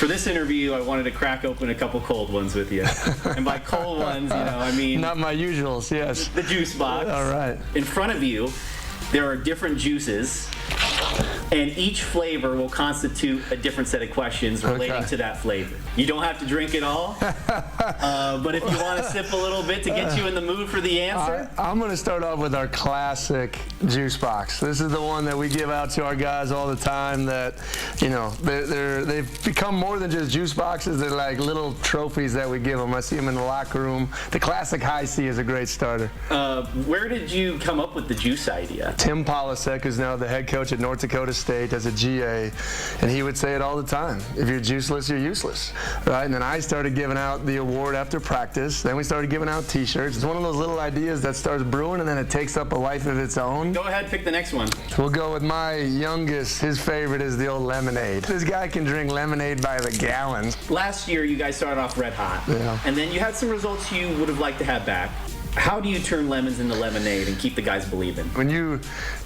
For this interview, I wanted to crack open a couple cold ones with you. And by cold ones, I mean... Not my usuals, yes. The juice box. All right. In front of you, there are different juices, and each flavor will constitute a different set of questions relating to that flavor. You don't have to drink it all, but if you want to sip a little bit to get you in the mood for the answer. I'm going to start off with our classic juice box. This is the one that we give out to our guys all the time that, they've become more than just juice boxes. They're like little trophies that we give them. I see them in the locker room. The classic high C is a great starter. Where did you come up with the juice idea? Tim Polasek, who's now the head coach at North Dakota State as a GA, and he would say it all the time: if you're juiceless, you're useless, right? And then I started giving out the award after practice. Then we started giving out t-shirts. It's one of those little ideas that starts brewing and then it takes up a life of its own. Go ahead, pick the next one. We'll go with my youngest. His favorite is the old lemonade. This guy can drink lemonade by the gallons. Last year, you guys started off red hot, and then you had some results you would have liked to have back. How do you turn lemons into lemonade and keep the guys believing? When you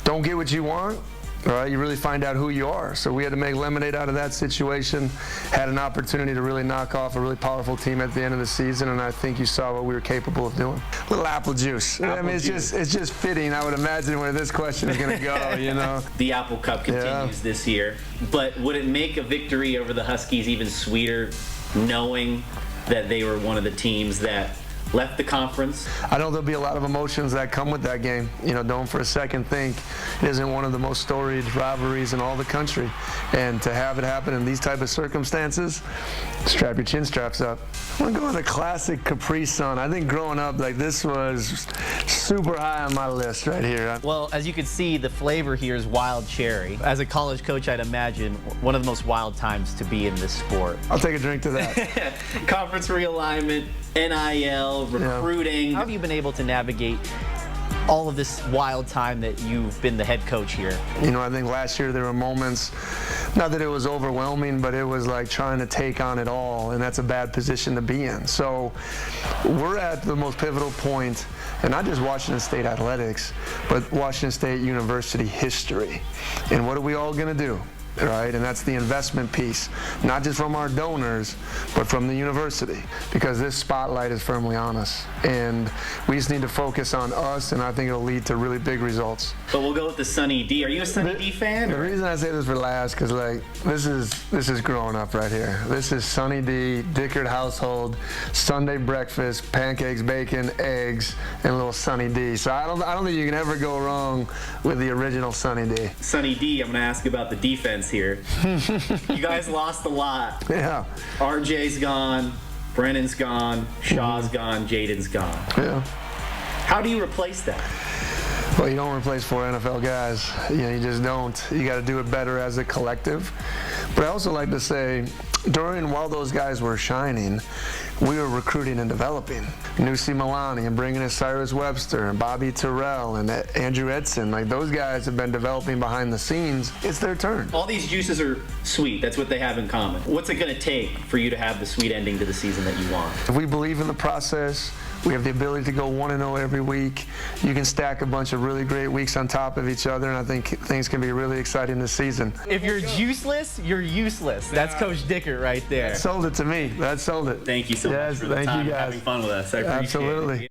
don't get what you want, all right, you really find out who you are. So we had to make lemonade out of that situation. Had an opportunity to really knock off a really powerful team at the end of the season, and I think you saw what we were capable of doing. A little apple juice. It's just fitting, I would imagine, where this question is going to go, The Apple Cup continues this year, but would it make a victory over the Huskies even sweeter knowing that they were one of the teams that left the conference? I know there'll be a lot of emotions that come with that game. Don't for a second think it isn't one of the most storied rivalries in all the country. And to have it happen in these type of circumstances, strap your chin straps up. I'm going to go with a classic Capri Sun. I think growing up, this was super high on my list right here. Well, as you can see, the flavor here is wild cherry. As a college coach, I'd imagine one of the most wild times to be in this sport. I'll take a drink to that. Conference realignment, NIL, recruiting. How have you been able to navigate all of this wild time that you've been the head coach here? I think last year there were moments, not that it was overwhelming, but it was like trying to take on it all, and that's a bad position to be in. So we're at the most pivotal point, and not just Washington State athletics, but Washington State University history. And what are we all going to do? Right, and that's the investment piece, not just from our donors, but from the university, because this spotlight is firmly on us, and we just need to focus on us, and I think it'll lead to really big results. But we'll go with the Sunny D. Are you a Sunny D fan? The reason I say this for last, because this is growing up right here. This is Sunny D, Dickert household, Sunday breakfast, pancakes, bacon, eggs, and a little Sunny D. So I don't think you can ever go wrong with the original Sunny D. Sunny D, I'm going to ask about the defense here. You guys lost a lot. Yeah. RJ's gone, Brennan's gone, Shaw's gone, Jaden's gone. Yeah. How do you replace that? Well, you don't replace 4 NFL guys. You just don't. You got to do it better as a collective. But I also like to say, while those guys were shining, we were recruiting and developing. Nusi Milani and bringing in Cyrus Webster and Bobby Terrell and Andrew Edson. Those guys have been developing behind the scenes. It's their turn. All these juices are sweet. That's what they have in common. What's it going to take for you to have the sweet ending to the season that you want? If we believe in the process, we have the ability to go 1-0 every week. You can stack a bunch of really great weeks on top of each other, and I think things can be really exciting this season. If you're juiceless, you're useless. That's Coach Dickert right there. That sold it to me. That sold it. Thank you so much for the time and having fun with us. I appreciate it. Absolutely.